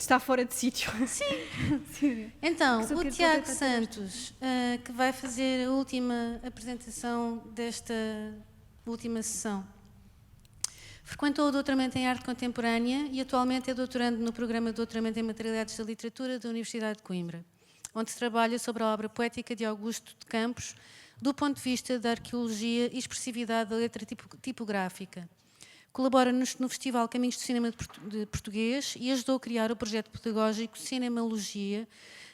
Está fora de sítio. Sim. Então, o Tiago Santos, que vai fazer a última apresentação desta última sessão. Frequentou o doutoramento em Arte Contemporânea e atualmente é doutorando no programa de doutoramento em Materialidades da Literatura da Universidade de Coimbra, onde trabalha sobre a obra poética de Augusto de Campos, do ponto de vista da arqueologia e expressividade da letra tipográfica. Colabora no Festival Caminhos de Cinema de Português e ajudou a criar o projeto pedagógico Cinemalogia,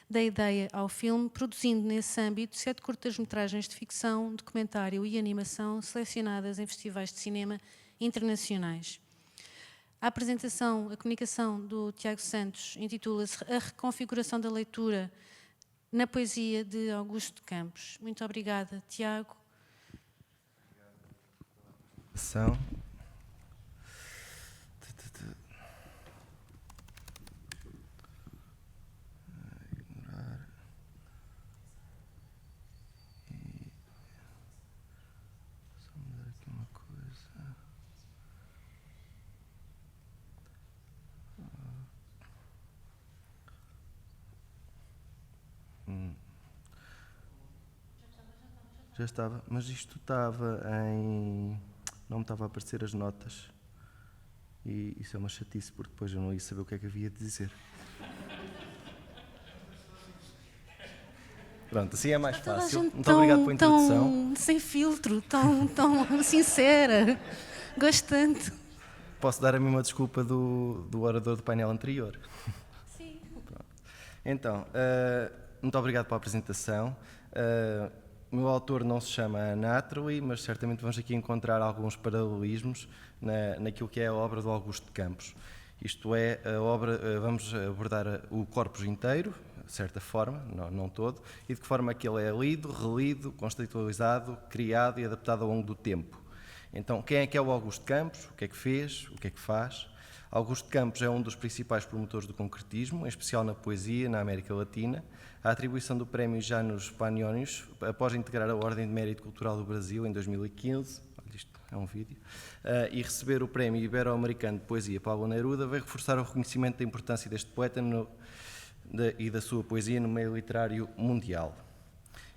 da ideia ao filme, produzindo nesse âmbito 7 curtas-metragens de ficção, documentário e animação selecionadas em festivais de cinema internacionais. A apresentação, a comunicação do Tiago Santos intitula-se A Reconfiguração da Leitura na Poesia de Augusto de Campos. Muito obrigada, Tiago. Já estava, mas isto estava em... não me estava a aparecer as notas. E isso é uma chatice, porque depois eu não ia saber o que é que havia de dizer. Pronto, assim é mais fácil. Muito obrigado pela introdução. Sem filtro, tão sincera. Gosto tanto. Posso dar a mim uma desculpa do orador do painel anterior? Sim. Pronto. Então, muito obrigado pela apresentação. O meu autor não se chama Anátole, mas certamente vamos aqui encontrar alguns paralelismos naquilo que é a obra do Augusto de Campos. Isto é, a obra, vamos abordar o corpus inteiro, de certa forma, não todo, e de que forma é que ele é lido, relido, conceitualizado, criado e adaptado ao longo do tempo. Então, quem é o Augusto de Campos? O que é que fez? O que é que faz? Augusto de Campos é um dos principais promotores do concretismo, em especial na poesia, na América Latina. A atribuição do prémio Janus Panionios, após integrar a Ordem de Mérito Cultural do Brasil em 2015, olha, isto é um vídeo, e receber o prémio Ibero-Americano de Poesia Pablo Neruda, veio reforçar o reconhecimento da importância deste poeta e da sua poesia no meio literário mundial.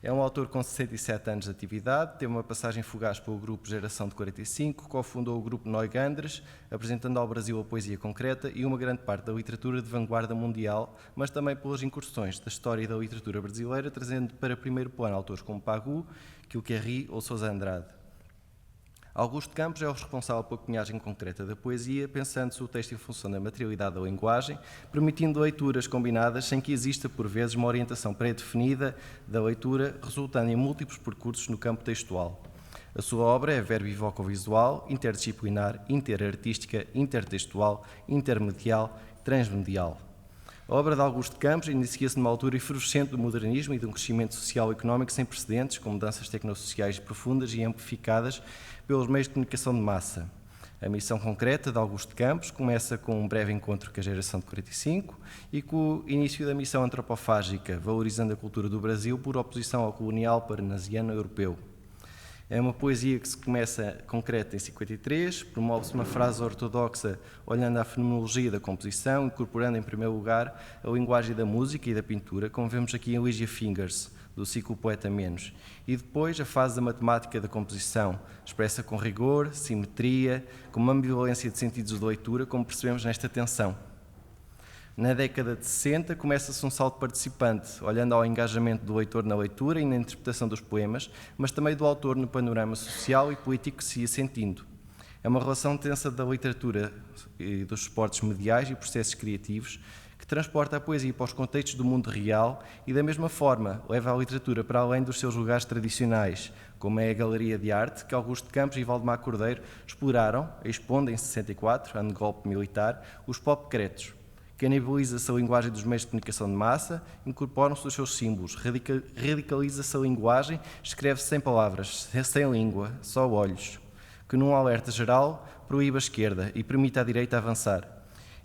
É um autor com 67 anos de atividade, teve uma passagem fugaz pelo grupo Geração de 45, cofundou o grupo Neugandres, apresentando ao Brasil a poesia concreta e uma grande parte da literatura de vanguarda mundial, mas também pelas incursões da história e da literatura brasileira, trazendo para primeiro plano autores como Pagu, Quilquerri ou Sousa Andrade. Augusto de Campos é o responsável pela cunhagem concreta da poesia, pensando-se o texto em função da materialidade da linguagem, permitindo leituras combinadas sem que exista, por vezes, uma orientação pré-definida da leitura, resultando em múltiplos percursos no campo textual. A sua obra é verbo-voco-visual, interdisciplinar, interartística, intertextual, intermedial, transmedial. A obra de Augusto de Campos inicia-se numa altura efervescente do modernismo e de um crescimento social e económico sem precedentes, com mudanças tecnosociais profundas e amplificadas pelos meios de comunicação de massa. A missão concreta de Augusto de Campos começa com um breve encontro com a Geração de 45 e com o início da missão antropofágica, valorizando a cultura do Brasil por oposição ao colonial parnasiano europeu. É uma poesia que se começa concreta em 53, promove-se uma frase ortodoxa olhando à fenomenologia da composição, incorporando em primeiro lugar a linguagem da música e da pintura, como vemos aqui em Ligia Fingers, do ciclo Poeta Menos, e depois a fase da matemática da composição, expressa com rigor, simetria, com uma ambivalência de sentidos de leitura, como percebemos nesta tensão. Na década de 60 começa-se um salto participante, olhando ao engajamento do leitor na leitura e na interpretação dos poemas, mas também do autor no panorama social e político que se ia sentindo. É uma relação tensa da literatura e dos suportes mediais e processos criativos que transporta a poesia para os contextos do mundo real e, da mesma forma, leva a literatura para além dos seus lugares tradicionais, como é a Galeria de Arte, que Augusto de Campos e Valdemar Cordeiro exploraram, expondo em 64, ano de golpe militar, os popcretos. Canibaliza-se a linguagem dos meios de comunicação de massa, incorporam-se os seus símbolos, radicaliza-se a linguagem, escreve-se sem palavras, sem língua, só olhos, que num alerta geral proíbe a esquerda e permite à direita avançar.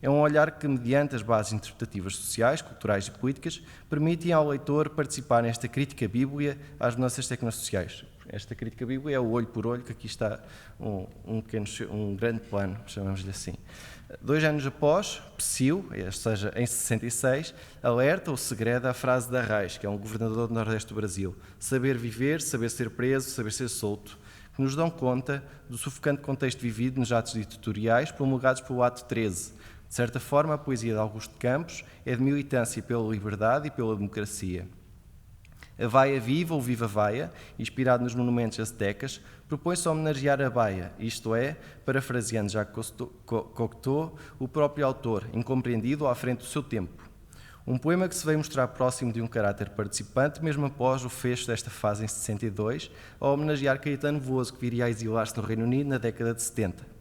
É um olhar que, mediante as bases interpretativas sociais, culturais e políticas, permitem ao leitor participar nesta crítica bíblia às mudanças tecnosociais. Esta crítica bíblia é o olho por olho, que aqui está um grande plano, chamamos-lhe assim. 2 anos após, Psiu, ou seja, em 66, alerta ou segreda a frase de Arraes, que é um governador do Nordeste do Brasil: saber viver, saber ser preso, saber ser solto, que nos dão conta do sufocante contexto vivido nos atos ditatoriais promulgados pelo Ato 13. De certa forma, a poesia de Augusto de Campos é de militância pela liberdade e pela democracia. A Vaia Viva, ou Viva Vaia, inspirado nos monumentos aztecas, propõe-se a homenagear a Baia, isto é, parafraseando Jacques Cocteau, o próprio autor, incompreendido à frente do seu tempo. Um poema que se veio mostrar próximo de um caráter participante, mesmo após o fecho desta fase em 62, a homenagear Caetano Veloso, que viria a exilar-se no Reino Unido na década de 70.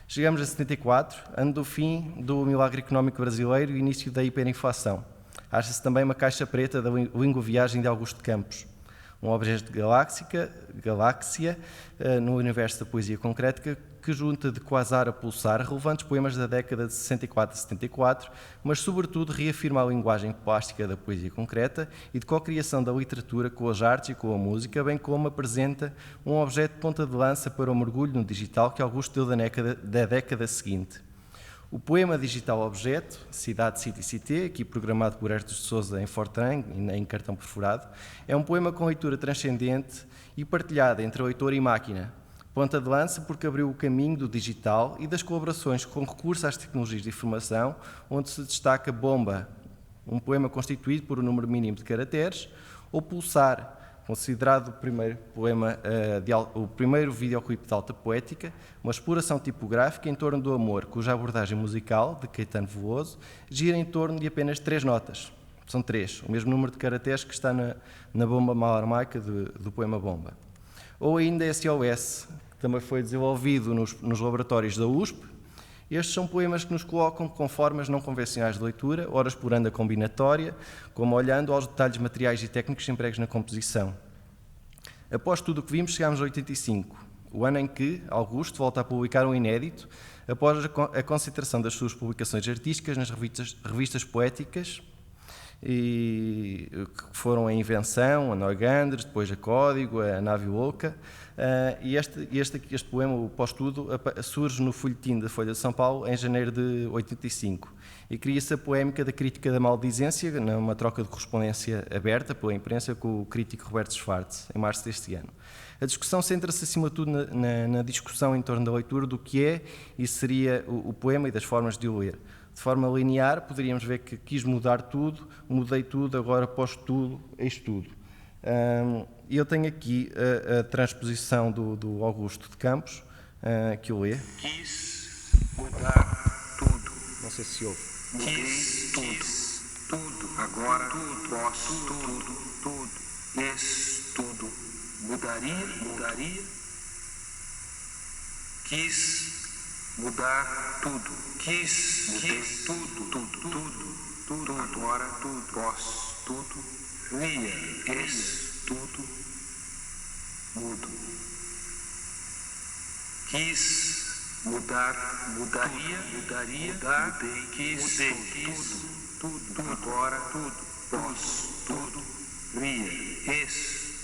Chegamos a 74, ano do fim do milagre económico brasileiro e início da hiperinflação. Acha-se também uma caixa preta da lingoviagem de Augusto de Campos, um objeto de galáxia no universo da poesia concreta que junta de quasar a pulsar relevantes poemas da década de 64 a 74, mas sobretudo reafirma a linguagem plástica da poesia concreta e de cocriação da literatura com as artes e com a música, bem como apresenta um objeto de ponta de lança para o mergulho no digital que Augusto deu da década seguinte. O poema digital objeto, Cidade, City, Cité, aqui programado por Hertos de Souza em Fortran, em cartão perfurado, é um poema com leitura transcendente e partilhada entre leitor e máquina. Ponta de lança porque abriu o caminho do digital e das colaborações com recurso às tecnologias de informação, onde se destaca Bomba, um poema constituído por um número mínimo de caracteres, ou Pulsar, considerado o primeiro poema, o primeiro videoclipe de alta poética, uma exploração tipográfica em torno do amor, cuja abordagem musical, de Caetano Veloso, gira em torno de apenas 3 notas. São 3, o mesmo número de caracteres que está na bomba malarmaica do poema Bomba. Ou ainda SOS, que também foi desenvolvido nos laboratórios da USP. Estes são poemas que nos colocam com formas não convencionais de leitura, ora explorando a combinatória, como olhando aos detalhes materiais e técnicos empregos na composição. Após tudo o que vimos, chegámos a 85, o ano em que Augusto volta a publicar um inédito, após a concentração das suas publicações artísticas nas revistas poéticas, e que foram a Invenção, a Neugandres, depois a Código, a Nave Louca, e este poema, o Pós-Tudo, surge no folhetim da Folha de São Paulo em janeiro de 85 e cria-se a poémica da crítica da maldizência, numa troca de correspondência aberta pela imprensa com o crítico Roberto Schwartz, em março deste ano. A discussão centra-se, acima de tudo, na discussão em torno da leitura do que é e seria o poema e das formas de o ler. De forma linear, poderíamos ver que quis mudar tudo, mudei tudo, agora pós tudo, eis tudo. E eu tenho aqui a transposição do Augusto de Campos, que eu lê. Quis mudar tudo. Não sei se ouve. Quis tudo. Agora tudo, posso tudo. Eis tudo. Mudaria. Quis mudar tudo. Quis tudo. Agora tudo, posso tudo. Eis tudo. Mudo. Quis mudaria, quis tudo, agora tudo, posso tudo,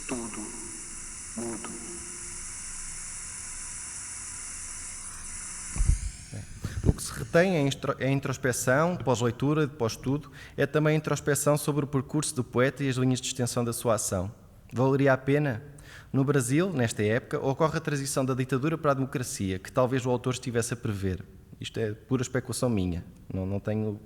tudo, mudo. O que se retém é a introspeção, pós-leitura, pós-tudo, é também a introspeção sobre o percurso do poeta e as linhas de extensão da sua ação. Valeria a pena? No Brasil, nesta época, ocorre a transição da ditadura para a democracia, que talvez o autor estivesse a prever. Isto é pura especulação minha, não tenho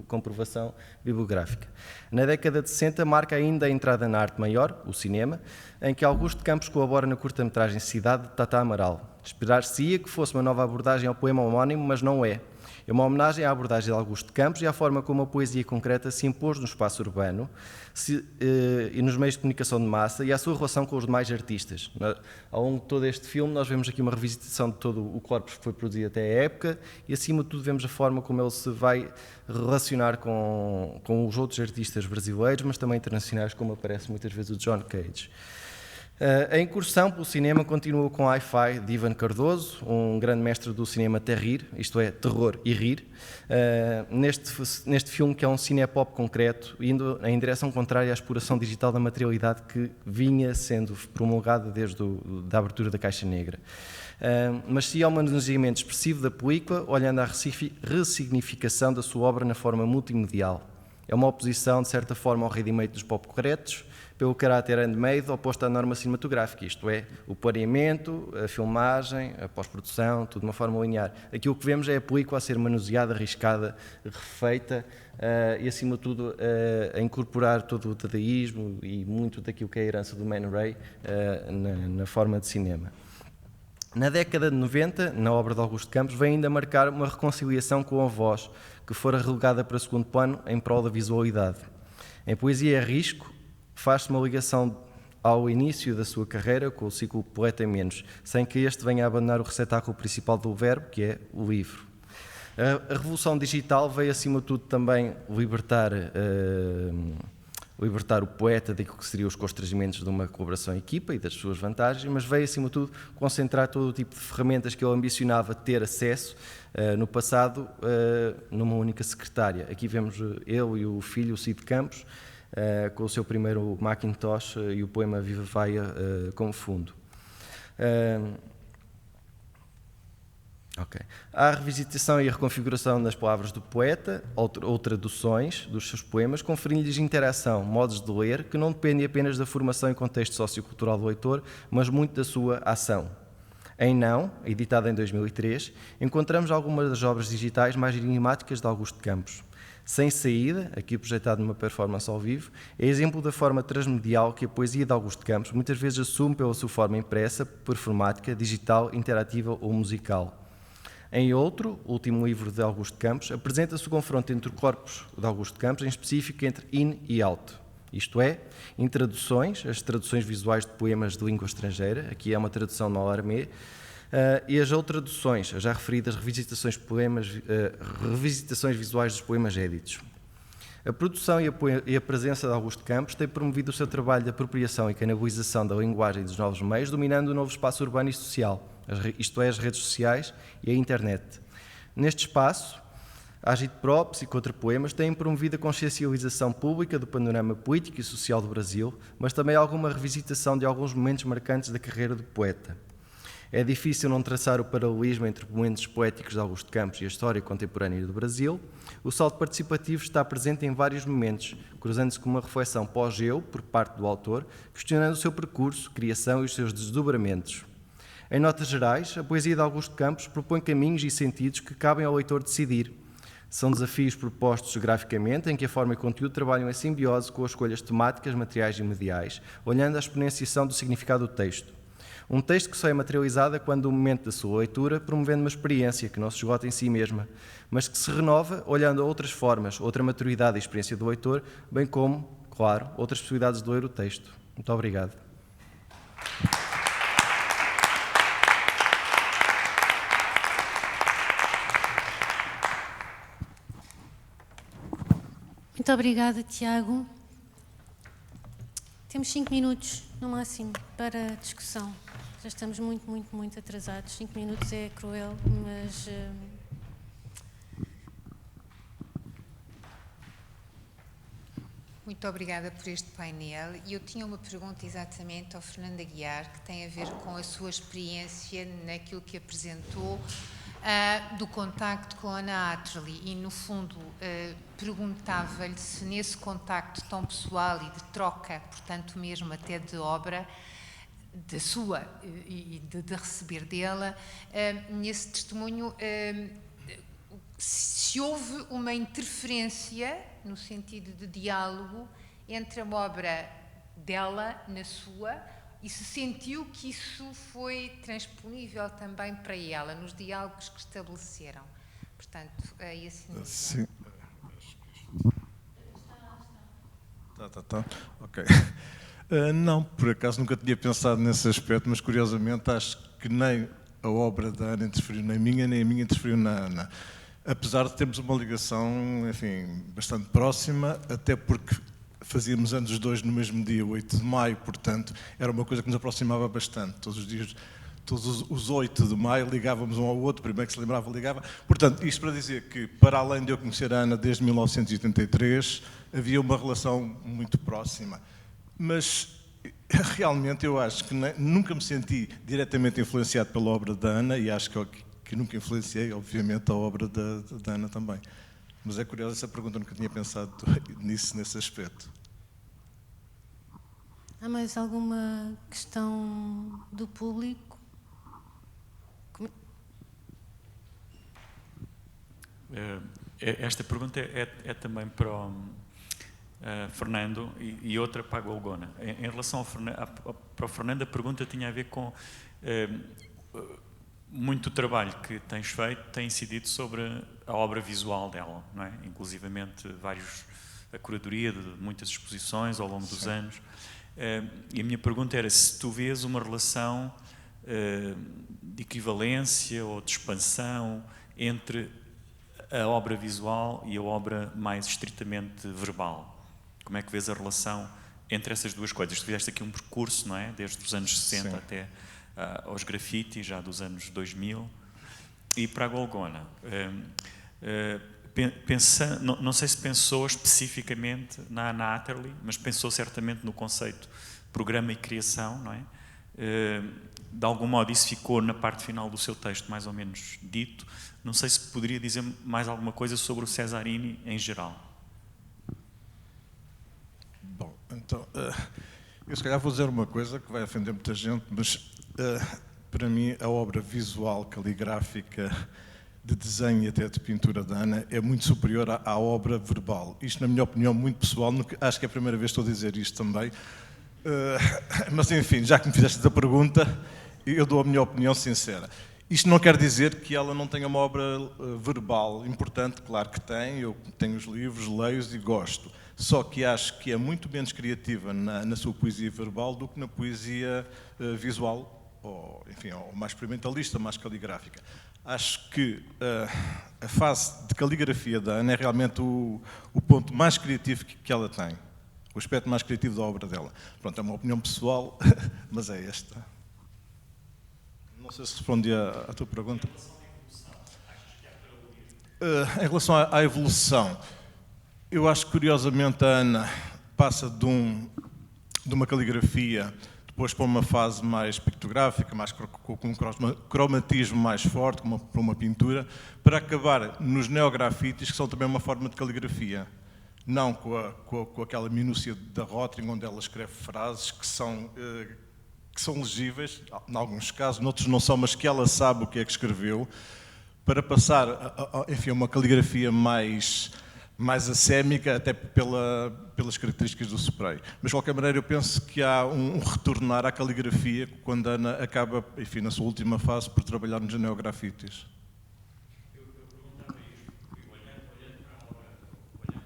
comprovação bibliográfica. Na década de 60 marca ainda a entrada na arte maior, o cinema, em que Augusto de Campos colabora na curta-metragem Cidade de Tata Amaral. Esperar-se-ia que fosse uma nova abordagem ao poema homónimo, mas não é. É uma homenagem à abordagem de Augusto de Campos e à forma como a poesia concreta se impôs no espaço urbano e nos meios de comunicação de massa e à sua relação com os demais artistas. Ao longo de todo este filme nós vemos aqui uma revisitação de todo o corpus que foi produzido até a época e, acima de tudo, vemos a forma como ele se vai relacionar com os outros artistas brasileiros, mas também internacionais, como aparece muitas vezes o John Cage. A incursão pelo cinema continua com Hi-Fi de Ivan Cardoso, um grande mestre do cinema terrir, isto é, terror e rir, neste filme que é um cinepop concreto, indo em direção contrária à exploração digital da materialidade que vinha sendo promulgada desde a abertura da Caixa Negra. mas sim ao manuseamento expressivo da película, olhando à ressignificação da sua obra na forma multimedial. É uma oposição, de certa forma, ao ready-made dos pop corretos, pelo caráter handmade oposto à norma cinematográfica, isto é, o planeamento, a filmagem, a pós-produção, tudo de uma forma linear. Aquilo que vemos é a película a ser manuseada, arriscada, refeita e, acima de tudo, a incorporar todo o dadaísmo e muito daquilo que é a herança do Man Ray na forma de cinema. Na década de 90, na obra de Augusto Campos, vem ainda marcar uma reconciliação com a voz, que fora relegada para segundo plano em prol da visualidade. Em Poesia é Risco, faz-se uma ligação ao início da sua carreira com o ciclo Poeta em Menos, sem que este venha a abandonar o receptáculo principal do verbo, que é o livro. A revolução digital veio, acima de tudo, também libertar o poeta daquilo que seriam os constrangimentos de uma colaboração em equipa e das suas vantagens, mas veio, acima de tudo, concentrar todo o tipo de ferramentas que ele ambicionava ter acesso no passado numa única secretária. Aqui vemos ele e o filho, o Cid Campos, com o seu primeiro Macintosh e o poema Viva Vaia como fundo. Há a revisitação e a reconfiguração das palavras do poeta ou traduções dos seus poemas, conferindo-lhes interação, modos de ler, que não dependem apenas da formação e contexto sociocultural do leitor, mas muito da sua ação. Em Não, editada em 2003, encontramos algumas das obras digitais mais enigmáticas de Augusto Campos. Sem Saída, aqui projetado numa performance ao vivo, é exemplo da forma transmedial que a poesia de Augusto Campos muitas vezes assume pela sua forma impressa, performática, digital, interativa ou musical. Em Outro, o último livro de Augusto Campos, apresenta-se o confronto entre o corpus de Augusto Campos, em específico entre in e out, isto é, em traduções, as traduções visuais de poemas de língua estrangeira, aqui é uma tradução no Alarmé, e as outraduções, as já referidas revisitações visuais dos poemas éditos. A produção e a presença de Augusto Campos têm promovido o seu trabalho de apropriação e canalização da linguagem e dos novos meios, dominando o novo espaço urbano e social, isto é, as redes sociais e a internet. Neste espaço, a Agitprop e Contrapoemas têm promovido a consciencialização pública do panorama político e social do Brasil, mas também alguma revisitação de alguns momentos marcantes da carreira do poeta. É difícil não traçar o paralelismo entre momentos poéticos de Augusto Campos e a história contemporânea do Brasil. O salto participativo está presente em vários momentos, cruzando-se com uma reflexão pós-eu, por parte do autor, questionando o seu percurso, criação e os seus desdobramentos. Em notas gerais, a poesia de Augusto Campos propõe caminhos e sentidos que cabem ao leitor decidir. São desafios propostos graficamente, em que a forma e o conteúdo trabalham em simbiose com as escolhas temáticas, materiais e mediais, olhando a exponenciação do significado do texto. Um texto que só é materializado quando o momento da sua leitura, promovendo uma experiência que não se esgota em si mesma, mas que se renova olhando a outras formas, outra maturidade e experiência do leitor, bem como, claro, outras possibilidades de ler o texto. Muito obrigado. Muito obrigada, Tiago. Temos 5 minutos, no máximo, para a discussão. Já estamos muito atrasados. 5 minutos é cruel, mas... Muito obrigada por este painel. E eu tinha uma pergunta exatamente ao Fernando Aguiar, que tem a ver com a sua experiência naquilo que apresentou do contacto com a Ana Atterley. E, no fundo, perguntava-lhe se nesse contacto tão pessoal e de troca, portanto, mesmo até de obra, da sua e de receber dela, nesse testemunho, se houve uma interferência, no sentido de diálogo, entre a obra dela na sua, e se sentiu que isso foi transponível também para ela, nos diálogos que estabeleceram. Portanto, é esse nível. Sim. Tá. Ok. Não, por acaso nunca tinha pensado nesse aspecto, mas curiosamente acho que nem a obra da Ana interferiu na minha, nem a minha interferiu na Ana. Apesar de termos uma ligação, enfim, bastante próxima, até porque fazíamos anos os dois no mesmo dia, 8 de maio, portanto, era uma coisa que nos aproximava bastante. Todos os dias, todos os 8 de maio, ligávamos um ao outro, primeiro que se lembrava, ligava. Portanto, isto para dizer que, para além de eu conhecer a Ana desde 1983, havia uma relação muito próxima. Mas realmente eu acho que nunca me senti diretamente influenciado pela obra da Ana e acho que nunca influenciei, obviamente, a obra da Ana também. Mas é curiosa essa pergunta, nunca tinha pensado nisso, nesse aspecto. Há mais alguma questão do público? Esta pergunta é também para o Fernando e outra para a Golgona. Em relação para o Fernando, a pergunta tinha a ver com muito trabalho que tens feito tem incidido sobre a obra visual dela, não é? Inclusivamente a curadoria de muitas exposições ao longo dos anos. E a minha pergunta era se tu vês uma relação de equivalência ou de expansão entre a obra visual e a obra mais estritamente verbal. Como é que vês a relação entre essas duas coisas? Tu fizeste aqui um percurso, não é? Desde os anos 60 até aos grafites, já dos anos 2000, e para a Golgona. Não sei se pensou especificamente na Anna Atterley, mas pensou certamente no conceito programa e criação, não é? De algum modo isso ficou na parte final do seu texto mais ou menos dito. Não sei se poderia dizer mais alguma coisa sobre o Cesarini em geral. Bom, então, eu se calhar vou dizer uma coisa que vai ofender muita gente, mas para mim a obra visual, caligráfica, de desenho e até de pintura da Ana é muito superior à obra verbal. Isto, na minha opinião, muito pessoal, acho que é a primeira vez que estou a dizer isto também. Mas, enfim, já que me fizeste a pergunta, eu dou a minha opinião sincera. Isto não quer dizer que ela não tenha uma obra verbal importante, claro que tem, eu tenho os livros, leio-os e gosto. Só que acho que é muito menos criativa na sua poesia verbal do que na poesia visual, ou, enfim, ou mais experimentalista, mais caligráfica. Acho que a fase de caligrafia da Ana é realmente o ponto mais criativo que ela tem. O aspecto mais criativo da obra dela. Pronto, é uma opinião pessoal, mas é esta. Não sei se respondi à tua pergunta. Em relação à evolução, eu acho que curiosamente a Ana passa de uma caligrafia depois para uma fase mais pictográfica, mais com um cromatismo mais forte, para uma pintura, para acabar nos neografites, que são também uma forma de caligrafia. Não com aquela minúcia da Rotring, onde ela escreve frases que são legíveis, em alguns casos, noutros não são, mas que ela sabe o que é que escreveu, para passar enfim, a uma caligrafia mais assémica, até pelas características do spray. Mas, de qualquer maneira, eu penso que há um retornar à caligrafia quando a Ana acaba, enfim, na sua última fase, por trabalhar nos neografites.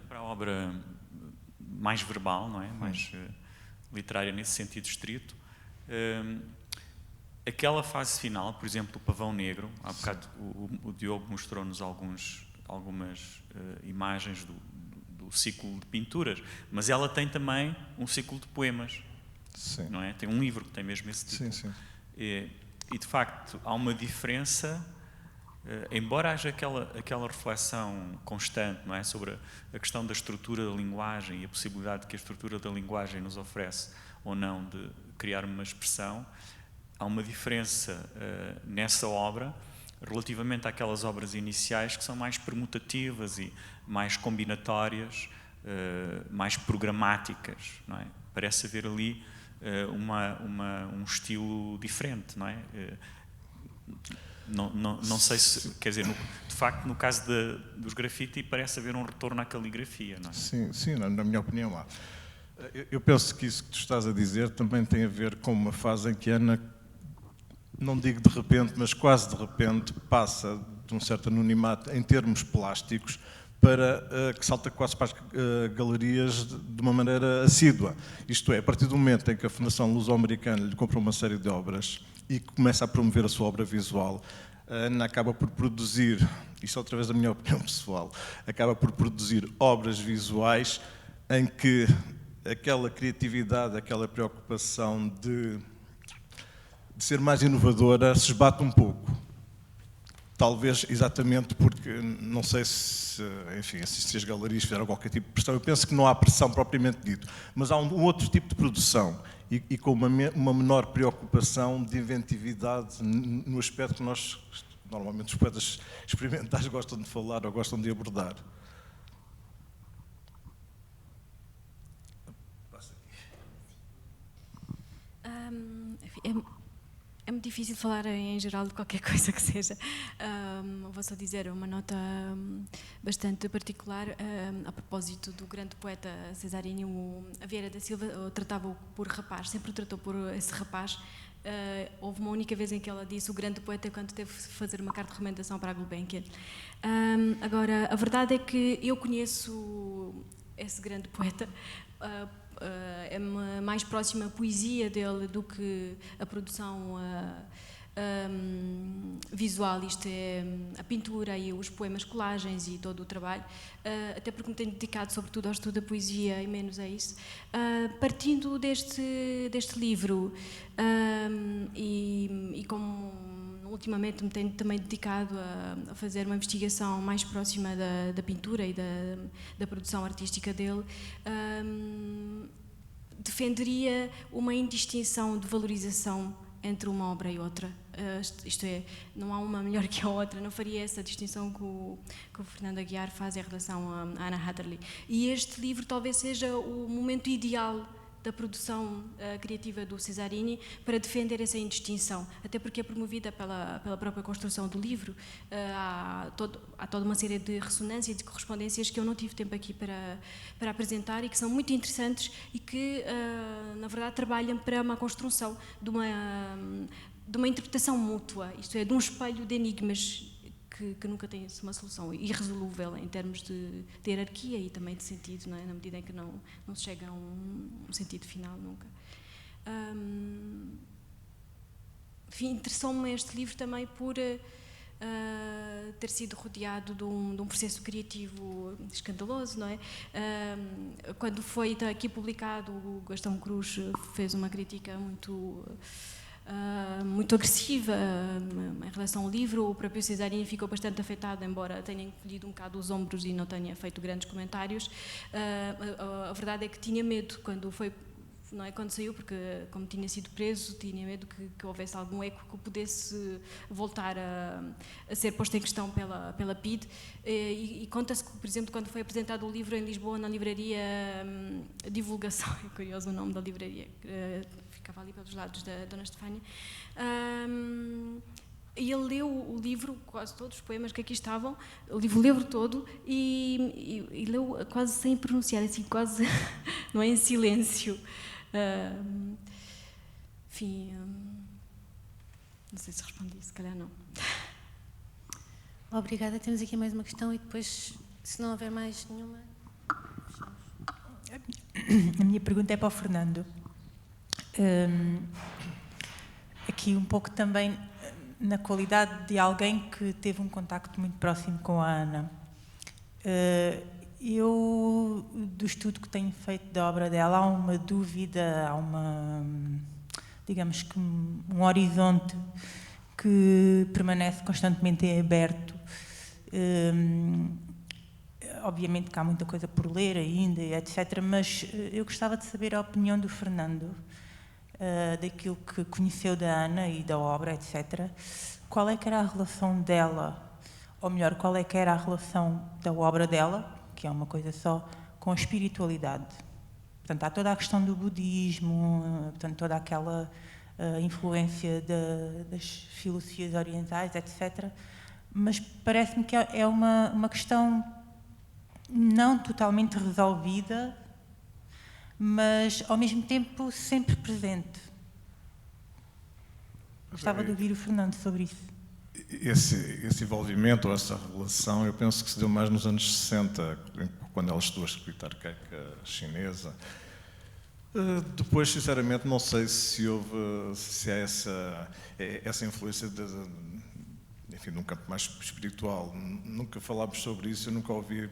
Para a obra mais verbal, não é? Mais literária nesse sentido estrito, aquela fase final, por exemplo, do Pavão Negro, há bocado o Diogo mostrou-nos algumas imagens do ciclo de pinturas, mas ela tem também um ciclo de poemas, sim. Não é? Tem um livro que tem mesmo esse título. Sim, sim. E de facto há uma diferença, embora haja aquela reflexão constante, não é, sobre a questão da estrutura da linguagem e a possibilidade que a estrutura da linguagem nos oferece ou não de criar uma expressão, há uma diferença nessa obra relativamente àquelas obras iniciais que são mais permutativas e mais combinatórias, mais programáticas, não é? Parece haver ali um estilo diferente, não é? Não sei se, quer dizer, de facto, no caso dos grafite parece haver um retorno à caligrafia, não é? Sim, na minha opinião há. Eu penso que isso que tu estás a dizer também tem a ver com uma fase em que a Ana, não digo de repente, mas quase de repente, passa de um certo anonimato em termos plásticos para que salta quase para as galerias de uma maneira assídua. Isto é, a partir do momento em que a Fundação Luso-Americana lhe compra uma série de obras e começa a promover a sua obra visual, a Ana acaba por produzir, isto é outra vez a minha opinião pessoal, acaba por produzir obras visuais em que aquela criatividade, aquela preocupação de ser mais inovadora se esbate um pouco. talvez exatamente porque não sei se, enfim, se as galerias fizeram qualquer tipo de pressão. Eu penso que não há pressão propriamente dito, mas há um outro tipo de produção e com uma menor preocupação de inventividade no aspecto que nós, normalmente os poetas experimentais gostam de falar ou gostam de abordar. É muito difícil falar em geral de qualquer coisa que seja. Vou só dizer uma nota bastante particular a propósito do grande poeta Cesarini. A Vieira da Silva tratava-o por rapaz, sempre o tratou por esse rapaz. Houve uma única vez em que ela disse o grande poeta quando teve de fazer uma carta de recomendação para a Gulbenkian. Agora, a verdade é que eu conheço esse grande poeta, é mais próxima a poesia dele do que a produção visual, isto é, a pintura e os poemas, colagens e todo o trabalho, até porque me tenho dedicado sobretudo ao estudo da poesia e menos a isso. Partindo deste livro e como ultimamente me tenho também dedicado a fazer uma investigação mais próxima da pintura e da produção artística dele, defenderia uma indistinção de valorização entre uma obra e outra. Isto é, não há uma melhor que a outra, não faria essa distinção que o Fernando Aguiar faz em relação a Anna Hatherley. E este livro talvez seja o momento ideal da produção criativa do Cesarini para defender essa indistinção, até porque é promovida pela própria construção do livro. Há toda uma série de ressonâncias e de correspondências que eu não tive tempo aqui para apresentar e que são muito interessantes e que, na verdade, trabalham para uma construção de uma interpretação mútua, isto é, de um espelho de enigmas que nunca tem uma solução irresolúvel em termos de hierarquia e também de sentido, não é? Na medida em que não se chega a um sentido final nunca. Enfim, interessou-me este livro também por ter sido rodeado de um processo criativo escandaloso, não é? Quando foi aqui publicado, o Gastão Cruz fez uma crítica muito agressiva em relação ao livro. O próprio Cesarini ficou bastante afetado, embora tenha encolhido um bocado os ombros e não tenha feito grandes comentários. A verdade é que tinha medo quando saiu, porque como tinha sido preso, tinha medo que houvesse algum eco que pudesse voltar a ser posto em questão pela PIDE. E conta-se que, por exemplo, quando foi apresentado o livro em Lisboa, na livraria Divulgação, é curioso o nome da livraria, ficava ali pelos lados da Dona Estefânia, e ele leu o livro, quase todos os poemas que aqui estavam, o livro todo, e leu quase sem pronunciar, assim, quase, não é, em silêncio. Enfim, não sei se respondi, se calhar não. Obrigada, temos aqui mais uma questão e depois, se não houver mais nenhuma, fechamos. A minha pergunta é para o Fernando. Aqui um pouco também na qualidade de alguém que teve um contacto muito próximo com a Ana. Eu, do estudo que tenho feito da obra dela, há uma dúvida, há digamos que um horizonte que permanece constantemente em aberto. Obviamente que há muita coisa por ler ainda, etc., mas eu gostava de saber a opinião do Fernando, daquilo que conheceu da Ana e da obra, etc. Qual é que era a relação dela, ou melhor, qual é que era a relação da obra dela, que é uma coisa só, com a espiritualidade? Portanto, há toda a questão do budismo, portanto, toda aquela influência das filosofias orientais, etc., mas parece-me que é uma questão não totalmente resolvida, mas ao mesmo tempo sempre presente. Gostava de ouvir o Fernando sobre isso. Esse envolvimento, ou essa relação, eu penso que se deu mais nos anos 60, quando ela estudou a escrita arcaica chinesa. Depois, sinceramente, não sei se há essa influência enfim, num campo mais espiritual. Nunca falámos sobre isso, eu nunca ouvi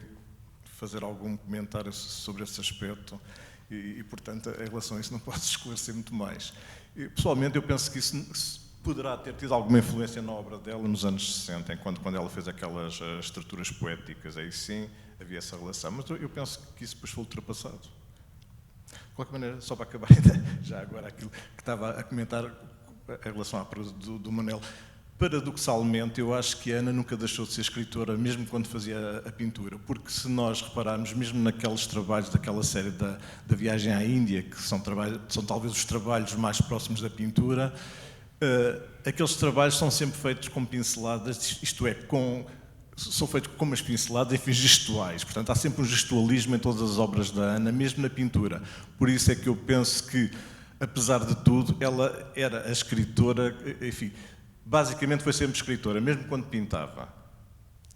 fazer algum comentário sobre esse aspecto e, portanto, em relação a isso não posso esclarecer muito mais. Pessoalmente, eu penso que isso poderá ter tido alguma influência na obra dela nos anos 60, quando ela fez aquelas estruturas poéticas, aí sim havia essa relação, mas eu penso que isso depois foi ultrapassado. De qualquer maneira, só para acabar ainda, já agora aquilo que estava a comentar em relação à prosa do Manel, paradoxalmente eu acho que a Ana nunca deixou de ser escritora, mesmo quando fazia a pintura, porque se nós repararmos, mesmo naqueles trabalhos daquela série da Viagem à Índia, que são talvez os trabalhos mais próximos da pintura, aqueles trabalhos são sempre feitos com pinceladas, isto é, são feitos com umas pinceladas, enfim, gestuais. Portanto, há sempre um gestualismo em todas as obras da Ana, mesmo na pintura. Por isso é que eu penso que, apesar de tudo, ela era a escritora, enfim, basicamente foi sempre escritora, mesmo quando pintava.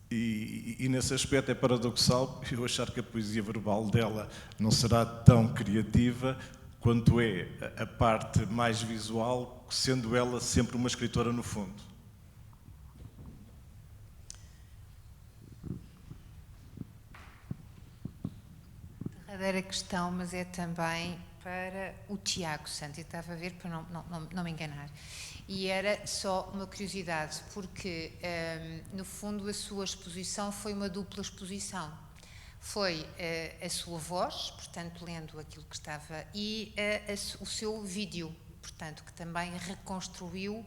E nesse aspecto é paradoxal eu achar que a poesia verbal dela não será tão criativa quanto é a parte mais visual, sendo ela sempre uma escritora no fundo. Derradeira questão, mas é também para o Tiago Santos. Eu estava a ver para não me enganar. E era só uma curiosidade, porque, no fundo, a sua exposição foi uma dupla exposição. Foi a sua voz, portanto, lendo aquilo que estava, e o seu vídeo, portanto, que também reconstruiu,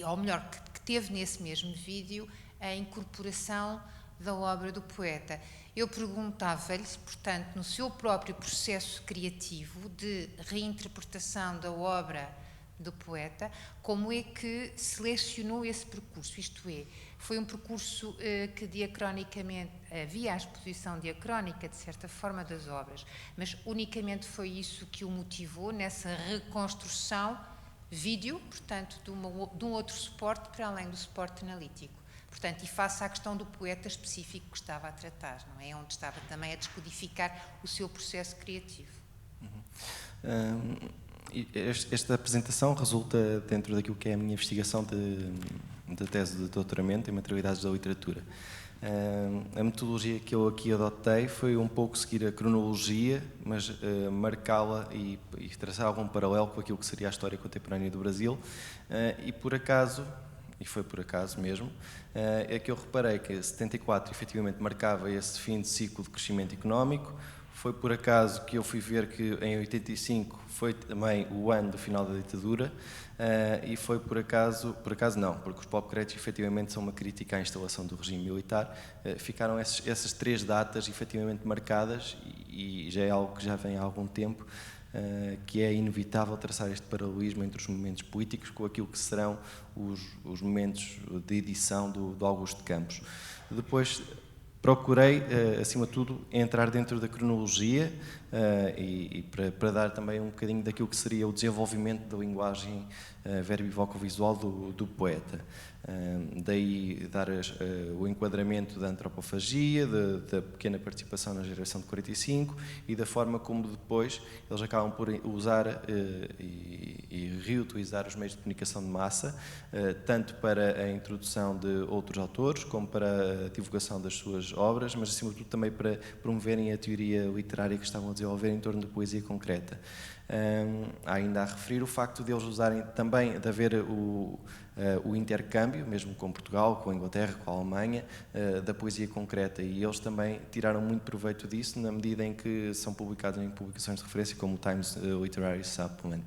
ou melhor, que teve nesse mesmo vídeo, a incorporação da obra do poeta. Eu perguntava-lhe, portanto, no seu próprio processo criativo de reinterpretação da obra do poeta, como é que selecionou esse percurso? Isto é, foi um percurso que diacronicamente, havia a exposição diacrónica, de certa forma, das obras, mas unicamente foi isso que o motivou nessa reconstrução vídeo, portanto, de um outro suporte para além do suporte analítico. Portanto, e face à questão do poeta específico que estava a tratar, não é? Onde estava também a descodificar o seu processo criativo. Esta apresentação resulta dentro daquilo que é a minha investigação de tese de doutoramento em materialidades da literatura. A metodologia que eu aqui adotei foi um pouco seguir a cronologia, mas marcá-la e traçar algum paralelo com aquilo que seria a história contemporânea do Brasil, e por acaso, e foi por acaso mesmo, é que eu reparei que 74 efetivamente marcava esse fim de ciclo de crescimento económico. Foi por acaso que eu fui ver que em 85 foi também o ano do final da ditadura, e foi por acaso não, porque os popcréditos efetivamente são uma crítica à instalação do regime militar. Ficaram essas três datas efetivamente marcadas, e já é algo que já vem há algum tempo, que é inevitável traçar este paralelismo entre os momentos políticos com aquilo que serão os momentos de edição do Augusto de Campos. Depois procurei, acima de tudo, entrar dentro da cronologia e para dar também um bocadinho daquilo que seria o desenvolvimento da linguagem verbo-voco-visual do poeta. Daí dar o enquadramento da antropofagia, da pequena participação na geração de 45 e da forma como depois eles acabam por usar e reutilizar os meios de comunicação de massa, tanto para a introdução de outros autores como para a divulgação das suas obras, mas acima de tudo também para promoverem a teoria literária que estavam a desenvolver em torno da poesia concreta. Há ainda a referir o facto de eles usarem também, de haver o intercâmbio, mesmo com Portugal, com a Inglaterra, com a Alemanha, da poesia concreta, e eles também tiraram muito proveito disso na medida em que são publicados em publicações de referência como o Times Literary Supplement.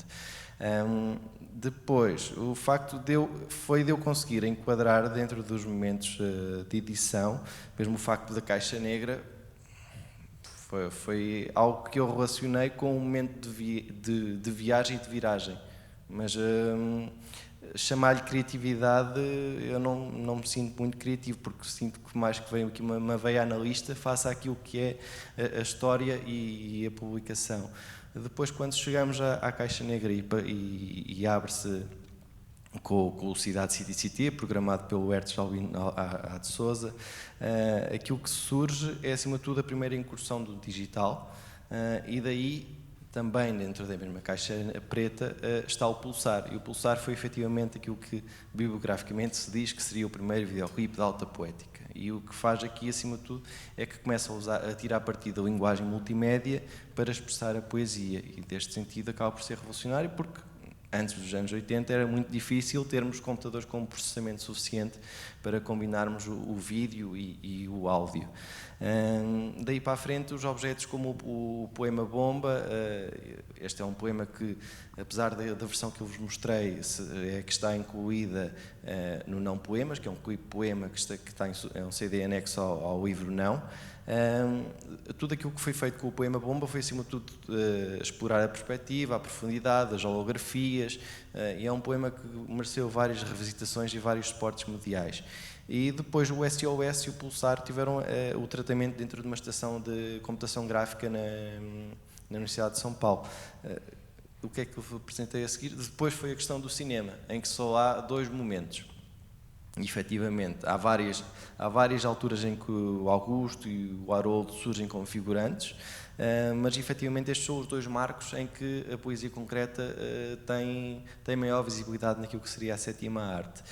Depois, o facto de eu conseguir enquadrar dentro dos momentos de edição, mesmo o facto da caixa negra, foi algo que eu relacionei com um momento de viagem e de viragem, mas chamar-lhe criatividade, eu não me sinto muito criativo, porque sinto que mais que vem aqui uma veia analista face àquilo que é a história e a publicação. Depois, quando chegamos à caixa negra e abre-se com o Cidade City City, programado pelo Hertz Albino de Sousa, aquilo que surge é, acima de tudo, a primeira incursão do digital, e daí, também dentro da mesma caixa preta, está o Pulsar, e o Pulsar foi efetivamente aquilo que bibliograficamente se diz que seria o primeiro videoclipe de alta poética, e o que faz aqui, acima de tudo, é que começa a tirar partido da linguagem multimédia para expressar a poesia, e deste sentido acaba por ser revolucionário, porque antes dos anos 80 era muito difícil termos computadores com processamento suficiente para combinarmos o vídeo e o áudio. Daí para a frente, os objetos como o poema Bomba, este é um poema que, apesar da versão que eu vos mostrei, que está incluída no Não Poemas, que é um poema que está é um CD anexo ao livro Não. Tudo aquilo que foi feito com o poema Bomba foi, acima de tudo, explorar a perspectiva, a profundidade, as holografias, e é um poema que mereceu várias revisitações e vários suportes mediais. E depois o SOS e o Pulsar tiveram o tratamento dentro de uma estação de computação gráfica na Universidade de São Paulo. O que é que eu apresentei a seguir? Depois foi a questão do cinema, em que só há 2 momentos. E, efetivamente, há várias alturas em que o Augusto e o Haroldo surgem como figurantes, mas, efetivamente, estes são os 2 marcos em que a poesia concreta tem maior visibilidade naquilo que seria a 7ª arte.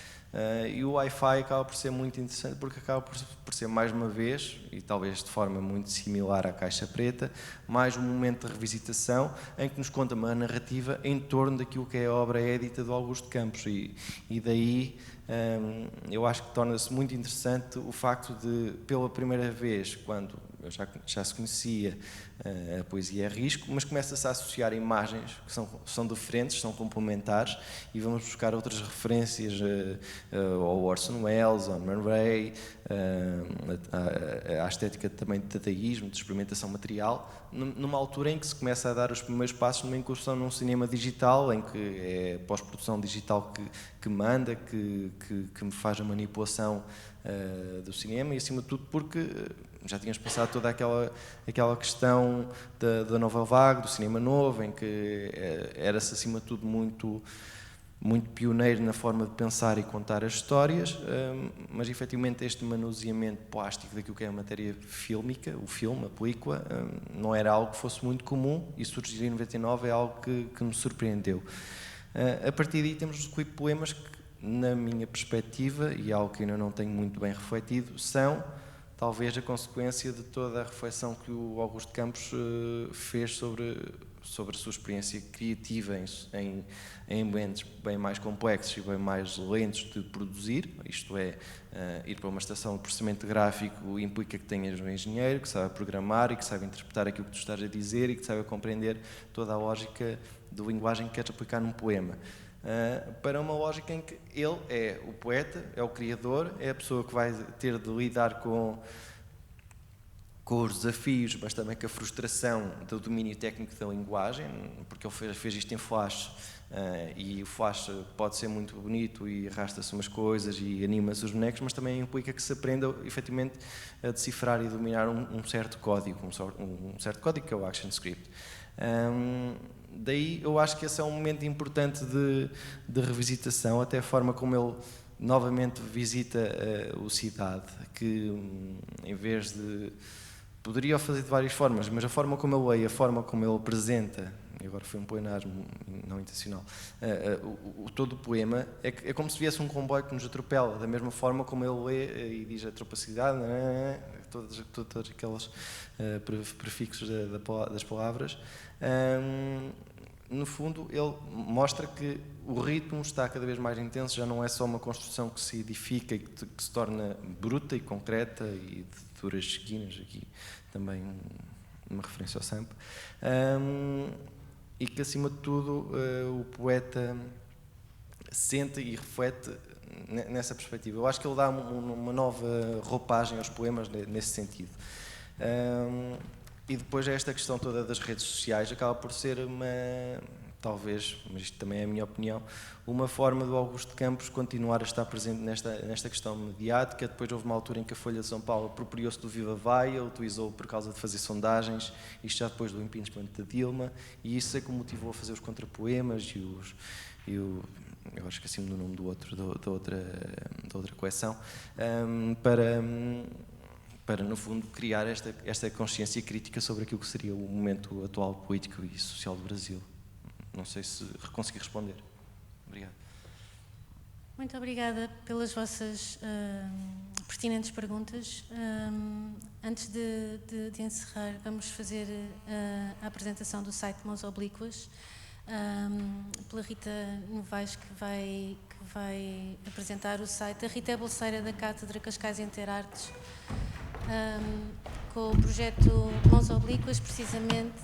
E o Wi-Fi acaba por ser muito interessante porque acaba por ser, mais uma vez, e talvez de forma muito similar à Caixa Preta, mais um momento de revisitação em que nos conta uma narrativa em torno daquilo que é a obra édita do Augusto Campos. E daí eu acho que torna-se muito interessante o facto de, pela primeira vez, quando eu já se conhecia a poesia a risco, mas começa-se a associar imagens que são diferentes, são complementares, e vamos buscar outras referências ao Orson Welles, ao Man Ray, à estética também de dadaísmo, de experimentação material, numa altura em que se começa a dar os primeiros passos numa incursão num cinema digital, em que é pós-produção digital que manda, que me faz a manipulação do cinema, e acima de tudo porque já tínhamos passado toda aquela questão da nova vaga, do cinema novo, em que era-se acima de tudo muito pioneiro na forma de pensar e contar as histórias, mas efetivamente este manuseamento plástico daquilo que é a matéria fílmica, o filme, a película, não era algo que fosse muito comum, e surgir em 99 é algo que me surpreendeu. A partir daí temos os poemas que, na minha perspectiva, e algo que ainda não tenho muito bem refletido, são talvez a consequência de toda a reflexão que o Augusto Campos fez sobre a sua experiência criativa em ambientes bem mais complexos e bem mais lentos de produzir, isto é, ir para uma estação de processamento gráfico implica que tenhas um engenheiro que saiba programar e que saiba interpretar aquilo que tu estás a dizer e que saiba compreender toda a lógica de linguagem que queres aplicar num poema. Para uma lógica em que ele é o poeta, é o criador, é a pessoa que vai ter de lidar com os desafios, mas também com a frustração do domínio técnico da linguagem, porque ele fez isto em Flash, e o Flash pode ser muito bonito e arrasta-se umas coisas e anima-se os bonecos, mas também implica que se aprenda efetivamente a decifrar e dominar um certo código, um certo código que é o ActionScript. Daí eu acho que esse é um momento importante de revisitação, até a forma como ele novamente visita o Cidade, que em vez de... Poderia o fazer de várias formas, mas a forma como ele leia, a forma como ele apresenta, e agora foi um poenasmo não intencional, todo o poema é como se viesse um comboio que nos atropela, da mesma forma como ele lê e diz a tropacidade, todos aqueles prefixos das palavras. No fundo, ele mostra que o ritmo está cada vez mais intenso, já não é só uma construção que se edifica e que se torna bruta e concreta e de duras esquinas, aqui também uma referência ao Samp, e que, acima de tudo, o poeta sente e reflete nessa perspectiva. Eu acho que ele dá uma nova roupagem aos poemas nesse sentido. E depois esta questão toda das redes sociais acaba por ser talvez, mas isto também é a minha opinião, uma forma do Augusto Campos continuar a estar presente nesta questão mediática. Depois houve uma altura em que a Folha de São Paulo apropriou-se do Viva Vai, utilizou por causa de fazer sondagens, isto já depois do impeachment da Dilma, e isso é que o motivou a fazer os contrapoemas eu agora esqueci-me do nome da outra coleção, para, no fundo, criar esta consciência crítica sobre aquilo que seria o momento atual político e social do Brasil. Não sei se consegui responder. Obrigado. Muito obrigada pelas vossas pertinentes perguntas. Antes de encerrar, vamos fazer a apresentação do site Mãos Oblíquas. pela Rita Novaes, que vai apresentar o site. A Rita é bolseira da Cátedra Cascais Interartes, com o projeto Mãos Oblíquas, precisamente,